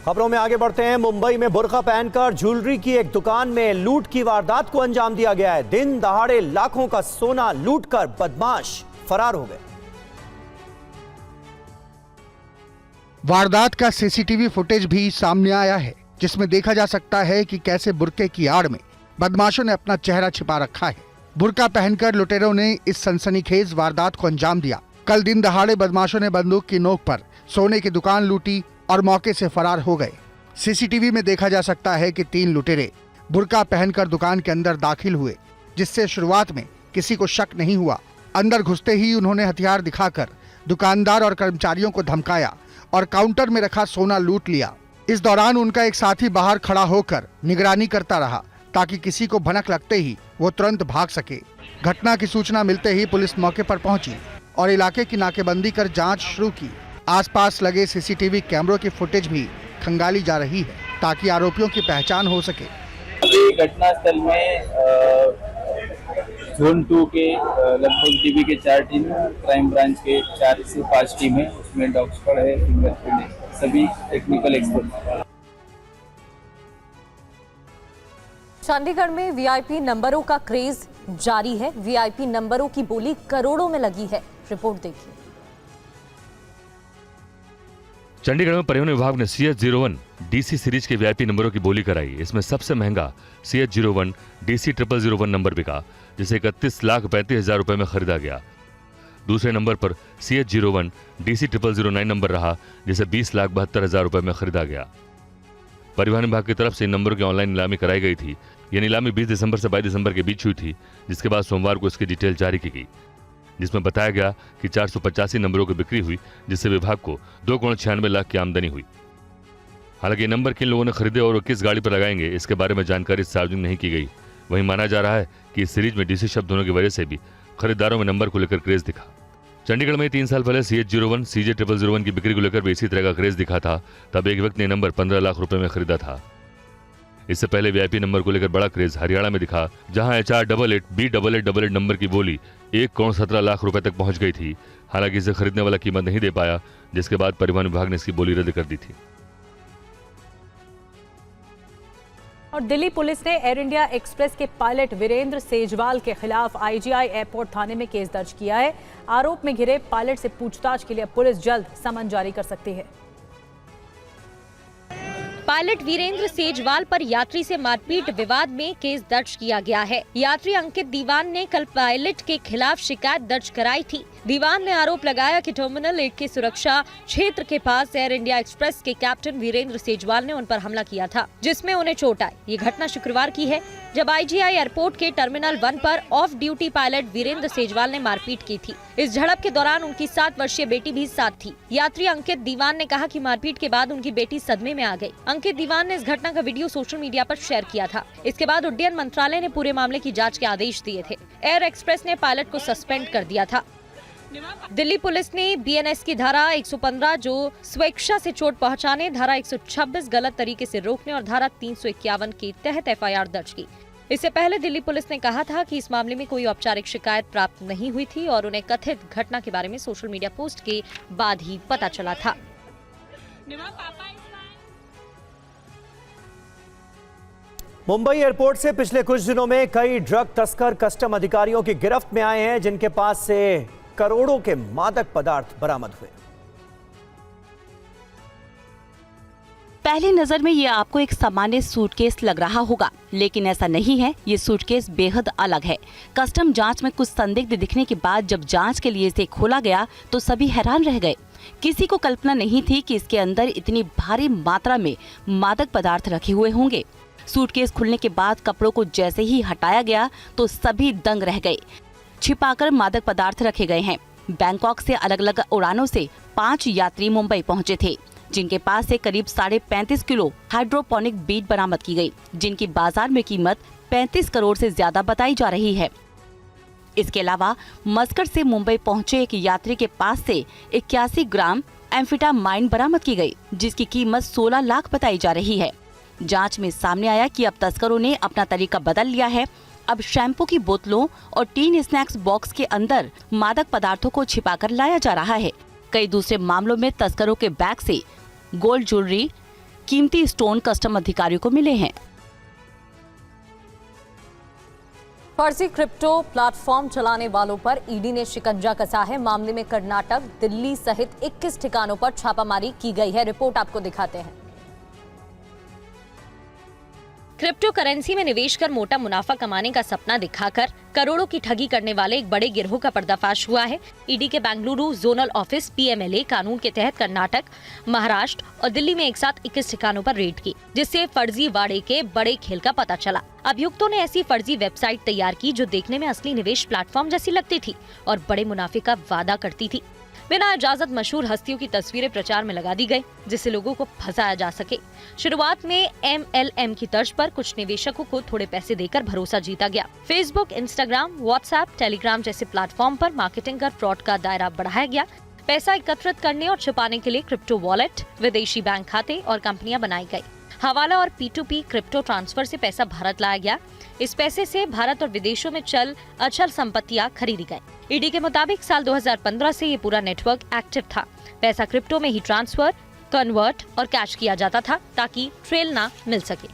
खबरों में आगे बढ़ते हैं। मुंबई में बुर्का पहनकर ज्वेलरी की एक दुकान में लूट की वारदात को अंजाम दिया गया है। दिन दहाड़े लाखों का सोना लूटकर बदमाश फरार हो गए। वारदात का सीसीटीवी फुटेज भी सामने आया है, जिसमें देखा जा सकता है कि कैसे बुर्के की आड़ में बदमाशों ने अपना चेहरा छिपा रखा है। बुर्का पहनकर लुटेरों ने इस सनसनीखेज वारदात को अंजाम दिया। कल दिन दहाड़े बदमाशों ने बंदूक की नोक पर सोने की दुकान लूटी और मौके से फरार हो गए। सीसीटीवी में देखा जा सकता है कि 3 लुटेरे बुर्का पहनकर दुकान के अंदर दाखिल हुए, जिससे शुरुआत में किसी को शक नहीं हुआ। अंदर घुसते ही उन्होंने हथियार दिखाकर दुकानदार और कर्मचारियों को धमकाया और काउंटर में रखा सोना लूट लिया। इस दौरान उनका एक साथी बाहर खड़ा होकर निगरानी करता रहा, ताकि किसी को भनक लगते ही वो तुरंत भाग सके। घटना की सूचना मिलते ही पुलिस मौके पर पहुंची और इलाके की नाकेबंदी कर जांच शुरू की। आसपास लगे सीसीटीवी कैमरों की फुटेज भी खंगाली जा रही है, ताकि आरोपियों की पहचान हो सके। अभी घटनास्थल में जोन 2 के लगभग डीबी के 4 टीम, क्राइम ब्रांच के 4 से 5 टीम है। उसमें डॉग स्क्वाड है, फिंगरप्रिंट है, सभी टेक्निकल एक्सपर्ट। चंडीगढ़ में वीआईपी नंबरों का क्रेज जारी है। वीआईपी नंबरों की बोली करोड़ों में लगी है। रिपोर्ट देखिए। चंडीगढ़ में परिवहन विभाग ने CH01 DC सीरीज के वीआईपी नंबरों की बोली कराई। इसमें सबसे महंगा CH01 DC 0001 नंबर बिका, जिसे 31,35,000 रुपए में खरीदा गया। दूसरे नंबर पर CH01 DC 0009 नंबर रहा, जिसे 20,72,000 रुपए में खरीदा गया। परिवहन विभाग की तरफ से इन नंबरों की ऑनलाइन नीलामी कराई गई थी। ये नीलामी 20 दिसंबर से 22 दिसंबर के बीच हुई थी, जिसके बाद सोमवार को इसकी डिटेल जारी की गई, जिसमें बताया गया कि 485 नंबरों की बिक्री हुई, जिससे विभाग को 2,96 लाख की आमदनी हुई। हालांकि ये नंबर किन लोगों ने खरीदे और किस गाड़ी पर लगाएंगे, इसके बारे में जानकारी सार्वजनिक नहीं की गई। वहीं माना जा रहा है कि इस सीरीज में DC शब्द होने की वजह से भी खरीदारों में नंबर को लेकर क्रेज दिखा। चंडीगढ़ में 3 साल पहले CH01 CJ 0001 की बिक्री को लेकर भी इसी तरह का क्रेज दिखा था। तब एक व्यक्ति ने नंबर 15 लाख रुपए में खरीदा था। इससे पहले वीआईपी नंबर को लेकर बड़ा क्रेज हरियाणा में दिखा, जहां HR88 B8888 नंबर की बोली 1,17 लाख रुपए तक पहुंच गई थी। हालांकि इसे खरीदने वाला कीमत नहीं दे पाया, जिसके बाद परिवहन विभाग ने इसकी बोली रद्द कर दी थी। और दिल्ली पुलिस ने एयर इंडिया एक्सप्रेस के पायलट वीरेंद्र सेजवाल के खिलाफ IGI एयरपोर्ट थाने में केस दर्ज किया है। आरोप में घिरे पायलट से पूछताछ के लिए पुलिस जल्द समन जारी कर सकती है। पायलट वीरेंद्र सेजवाल पर यात्री से मारपीट विवाद में केस दर्ज किया गया है। यात्री अंकित दीवान ने कल पायलट के खिलाफ शिकायत दर्ज कराई थी। दीवान ने आरोप लगाया कि टर्मिनल 1 के सुरक्षा क्षेत्र के पास एयर इंडिया एक्सप्रेस के कैप्टन वीरेंद्र सेजवाल ने उन पर हमला किया था, जिसमें उन्हें चोट आई। ये घटना शुक्रवार की है, जब IGI एयरपोर्ट के टर्मिनल 1 पर off duty pilot Virendra Sejwal ने मारपीट की थी। इस झड़प के दौरान उनकी 7 वर्षीय बेटी भी साथ थी। यात्री अंकित दीवान ने कहा कि मारपीट के बाद उनकी बेटी सदमे में आ गई। अंकित दीवान ने इस घटना का वीडियो सोशल मीडिया पर शेयर किया था। इसके बाद उड्डयन मंत्रालय ने पूरे मामले की जांच के आदेश दिए थे। एयर एक्सप्रेस ने पायलट को सस्पेंड कर दिया था। दिल्ली पुलिस ने BNS की धारा 115 जो स्वेच्छा से चोट पहुंचाने, धारा 126 गलत तरीके से रोकने और धारा 351 के तहत FIR दर्ज की। इससे पहले दिल्ली पुलिस ने कहा था कि इस मामले में कोई औपचारिक शिकायत प्राप्त नहीं हुई थी और उन्हें कथित घटना के बारे में सोशल मीडिया पोस्ट के बाद ही पता चला था। मुंबई एयरपोर्ट से पिछले कुछ दिनों में कई ड्रग तस्कर कस्टम अधिकारियों की गिरफ्त में आए हैं, जिनके पास से करोड़ों के मादक पदार्थ बरामद हुए। पहली नजर में ये आपको एक सामान्य सूटकेस लग रहा होगा, लेकिन ऐसा नहीं है। ये सूटकेस बेहद अलग है। कस्टम जांच में कुछ संदिग्ध दिखने के बाद जब जांच के लिए इसे खोला गया तो सभी हैरान रह गए। किसी को कल्पना नहीं थी कि इसके अंदर इतनी भारी मात्रा में मादक पदार्थ रखे हुए होंगे। सूटकेस खुलने के बाद कपड़ों को जैसे ही हटाया गया तो सभी दंग रह गए। छिपाकर मादक पदार्थ रखे गए हैं। बैंकॉक से अलग अलग उड़ानों से 5 यात्री मुंबई पहुंचे थे, जिनके पास से करीब 35.5 किलो हाइड्रोपोनिक बीट बरामद की गई, जिनकी बाजार में कीमत 35 करोड़ से ज्यादा बताई जा रही है। इसके अलावा मस्कट से मुंबई पहुंचे एक यात्री के पास से 81 ग्राम एम्फेटामाइन बरामद की गई, जिसकी कीमत 16 लाख बताई जा रही है। जांच में सामने आया कि अब तस्करों ने अपना तरीका बदल लिया है। अब शैम्पू की बोतलों और टीन स्नैक्स बॉक्स के अंदर मादक पदार्थों को छिपाकर लाया जा रहा है। कई दूसरे मामलों में तस्करों के बैग से गोल्ड ज्वेलरी, कीमती स्टोन कस्टम अधिकारियों को मिले हैं। फर्जी क्रिप्टो प्लेटफॉर्म चलाने वालों पर ईडी ने शिकंजा कसा है। मामले में कर्नाटक, दिल्ली सहित 21 ठिकानों पर छापामारी की गई है। रिपोर्ट आपको दिखाते हैं। क्रिप्टो करेंसी में निवेश कर मोटा मुनाफा कमाने का सपना दिखाकर करोड़ों की ठगी करने वाले एक बड़े गिरोह का पर्दाफाश हुआ है। ईडी के बेंगलुरु जोनल ऑफिस पीएमएलए कानून के तहत कर्नाटक, महाराष्ट्र और दिल्ली में एक साथ 21 ठिकानों पर रेड की, जिससे फर्जीवाड़े के बड़े खेल का पता चला। अभियुक्तों ने ऐसी फर्जी वेबसाइट तैयार की जो देखने में असली निवेश प्लेटफॉर्म जैसी लगती थी और बड़े मुनाफे का वादा करती थी। बिना इजाजत मशहूर हस्तियों की तस्वीरें प्रचार में लगा दी गई, जिससे लोगों को फंसाया जा सके। शुरुआत में MLM की तर्ज पर कुछ निवेशकों को थोड़े पैसे देकर भरोसा जीता गया। फेसबुक, इंस्टाग्राम, व्हाट्सएप, टेलीग्राम जैसे प्लेटफॉर्म पर मार्केटिंग कर फ्रॉड का दायरा बढ़ाया गया। पैसा एकत्रित करने और छिपाने के लिए क्रिप्टो वॉलेट, विदेशी बैंक खाते और कंपनियां बनाई गई। हवाला और P2P क्रिप्टो ट्रांसफर से पैसा भारत लाया गया। इस पैसे से भारत और विदेशों में चल अचल संपत्तियां खरीदी गई। ईडी के मुताबिक साल 2015 से ये पूरा नेटवर्क एक्टिव था। पैसा क्रिप्टो में ही ट्रांसफर, कन्वर्ट और कैश किया जाता था ताकि ट्रेल ना मिल सके।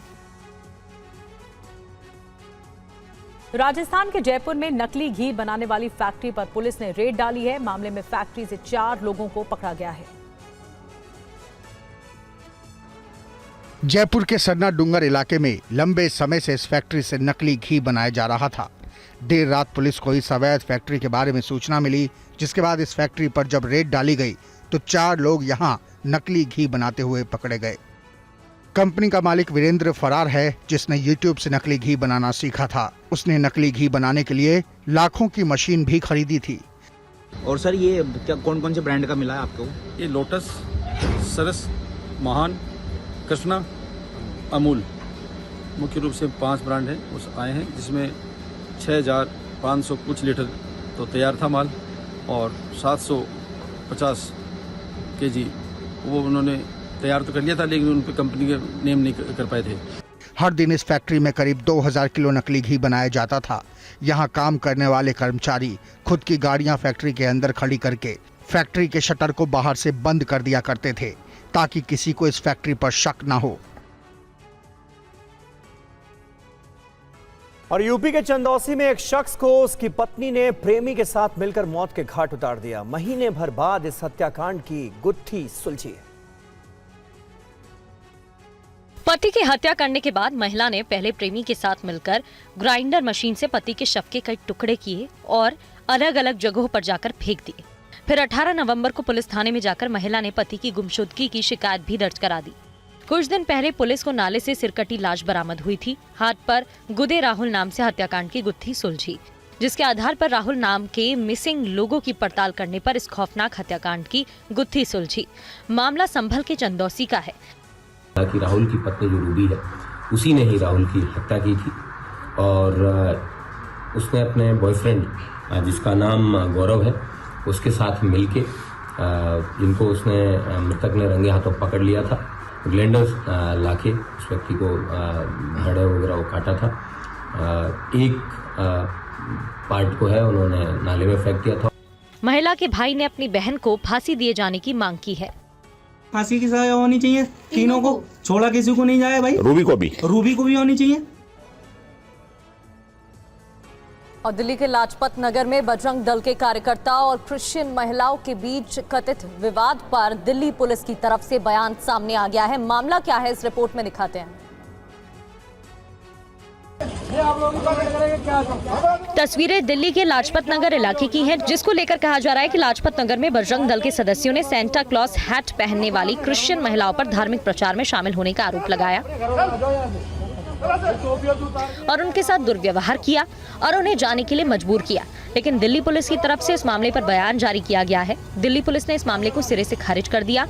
राजस्थान के जयपुर में नकली घी बनाने वाली फैक्ट्री पर पुलिस ने रेड डाली है। मामले में फैक्ट्री से 4 लोगों को पकड़ा गया है। जयपुर के सरना डूंगर इलाके में लंबे समय से इस फैक्ट्री से नकली घी बनाया जा रहा था। देर रात पुलिस को इस अवैध फैक्ट्री के बारे में सूचना मिली, जिसके बाद इस फैक्ट्री पर जब रेड डाली गई तो 4 लोग यहां नकली घी बनाते हुए पकड़े गए। कंपनी का मालिक वीरेंद्र फरार है, जिसने यूट्यूब से नकली घी बनाना सीखा था। उसने नकली घी बनाने के लिए लाखों की मशीन भी खरीदी थी। और सर ये क्या कौन कौन से ब्रांड का मिला है आपको? ये लोटस, सरस, महान, कृष्णा, अमूल, मुख्य रूप से 5 ब्रांड हैं उस आए हैं, जिसमें 6500 कुछ लीटर तो तैयार था माल और 750 केजी वो उन्होंने तैयार तो कर लिया था, लेकिन उन पर कंपनी के नेम नहीं कर पाए थे। हर दिन इस फैक्ट्री में करीब 2000 किलो नकली घी बनाया जाता था। यहाँ काम करने वाले कर्मचारी खुद की गाड़ियाँ फैक्ट्री के अंदर खड़ी करके फैक्ट्री के शटर को बाहर से बंद कर दिया करते थे, ताकि किसी को इस फैक्ट्री पर शक न हो। और यूपी के चंदौसी में एक शख्स को उसकी पत्नी ने प्रेमी के साथ मिलकर मौत के घाट उतार दिया। महीने भर बाद इस हत्याकांड की गुत्थी सुलझी। पति की हत्या करने के बाद महिला ने पहले प्रेमी के साथ मिलकर ग्राइंडर मशीन से पति के शव के कई टुकड़े किए और अलग अलग जगहों पर जाकर फेंक दिए। फिर 18 नवंबर को पुलिस थाने में जाकर महिला ने पति की गुमशुदगी की शिकायत भी दर्ज करा दी। कुछ दिन पहले पुलिस को नाले से सिरकटी लाश बरामद हुई थी। हाथ पर गुदे राहुल नाम से हत्याकांड की गुत्थी सुलझी, जिसके आधार पर राहुल नाम के मिसिंग लोगों की पड़ताल करने पर इस खौफनाक हत्याकांड की गुत्थी सुलझी। मामला संभल के चंदौसी का है। कि राहुल की पत्नी जो रूबी है, उसी ने ही राहुल की हत्या की थी और उसने अपने बॉयफ्रेंड जिसका नाम गौरव है उसके साथ मिलके जिनको उसने मृतक ने रंगे हाथों पकड़ लिया था, ग्लैंडर लाके उस व्यक्ति को धड़े वगैरह काटा था। एक पार्ट को है उन्होंने नाले में फेंक दिया था। महिला के भाई ने अपनी बहन को फांसी दिए जाने की मांग की है। फांसी की सजा होनी चाहिए तीनों को, छोड़ा किसी को नहीं जाए भाई। रूबी को भी होनी चाहिए। और दिल्ली के लाजपत नगर में बजरंग दल के कार्यकर्ताओं और क्रिश्चियन महिलाओं के बीच कथित विवाद पर दिल्ली पुलिस की तरफ से बयान सामने आ गया है। मामला क्या है, इस रिपोर्ट में दिखाते हैं। तस्वीरें दिल्ली के लाजपत नगर इलाके की हैं, जिसको लेकर कहा जा रहा है कि लाजपत नगर में बजरंग दल के सदस्यों ने सेंटा क्लॉज हैट पहनने वाली क्रिश्चियन महिलाओं पर धार्मिक प्रचार में शामिल होने का आरोप लगाया और उनके साथ दुर्व्यवहार किया और उन्हें जाने के लिए मजबूर किया। लेकिन दिल्ली पुलिस की तरफ से इस मामले पर बयान जारी किया गया है। दिल्ली पुलिस ने इस मामले को सिरे से खारिज कर दिया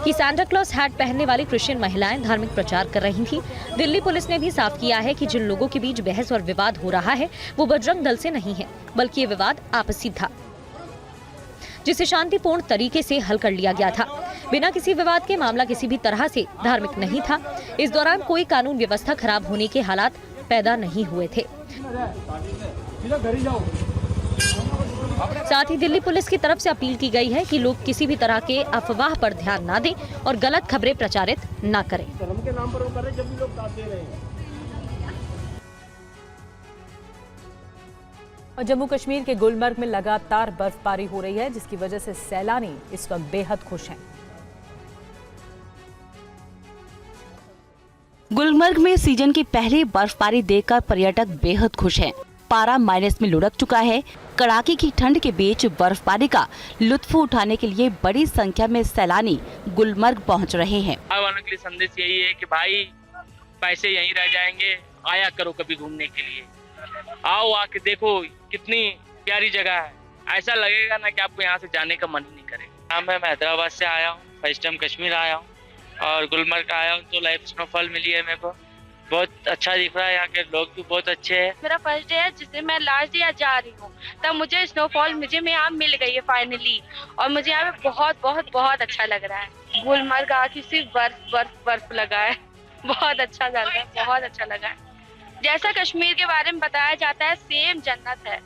कि सांता क्लॉज हैट पहनने वाली क्रिश्चियन महिलाएं धार्मिक प्रचार कर रही थी। दिल्ली पुलिस ने भी साफ किया है कि जिन लोगों के बीच बहस और विवाद हो रहा है वो बजरंग दल से नहीं है, बल्कि ये विवाद आपसी था, जिसे शांतिपूर्ण तरीके से हल कर लिया गया था। बिना किसी विवाद के मामला किसी भी तरह से धार्मिक नहीं था। इस दौरान कोई कानून व्यवस्था खराब होने के हालात पैदा नहीं हुए थे। साथ ही दिल्ली पुलिस की तरफ से अपील की गई है कि लोग किसी भी तरह के अफवाह पर ध्यान न दें और गलत खबरें प्रचारित न करें। और जम्मू कश्मीर के गुलमर्ग में लगातार बर्फबारी हो रही है, जिसकी वजह से सैलानी इस वक्त बेहद खुश हैं। गुलमर्ग में सीजन की पहली बर्फबारी देखकर पर्यटक बेहद खुश हैं। पारा माइनस में लुढ़क चुका है। कड़ाके की ठंड के बीच बर्फबारी का लुत्फ उठाने के लिए बड़ी संख्या में सैलानी गुलमर्ग पहुंच रहे हैं। आने के लिए संदेश यही है कि भाई पैसे यहीं रह जाएंगे, आया करो कभी घूमने के लिए, आओ आके देखो कितनी प्यारी जगह है। ऐसा लगेगा ना कि आपको यहाँ से जाने का मन ही नहीं करेगा। मैं हैदराबाद से आया हूँ, फर्स्ट टाइम कश्मीर आया हूँ और गुलमर्ग आया हूँ तो लाइव स्नोफॉल मिली है मेरे को। बहुत अच्छा दिख रहा है, यहाँ के लोग भी बहुत अच्छे हैं। मेरा फर्स्ट डे है जिससे मैं लास्ट डे जा रही हूँ, तब मुझे स्नोफॉल मैं यहाँ मिल गई है फाइनली, और मुझे यहाँ पे बहुत बहुत बहुत अच्छा लग रहा है। गुलमर्ग आके सिर्फ बर्फ बर्फ बर्फ लगा है, बहुत अच्छा लग रहा है, बहुत अच्छा लगा है। जैसा कश्मीर के बारे में बताया जाता है सेम जन्नत है।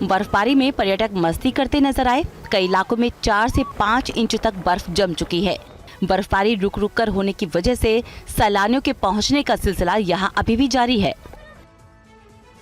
बर्फबारी में पर्यटक मस्ती करते नजर आए। कई इलाकों में 4 से 5 इंच तक बर्फ जम चुकी है। बर्फबारी रुक रुक कर होने की वजह से सैलानियों के पहुंचने का सिलसिला यहां अभी भी जारी है।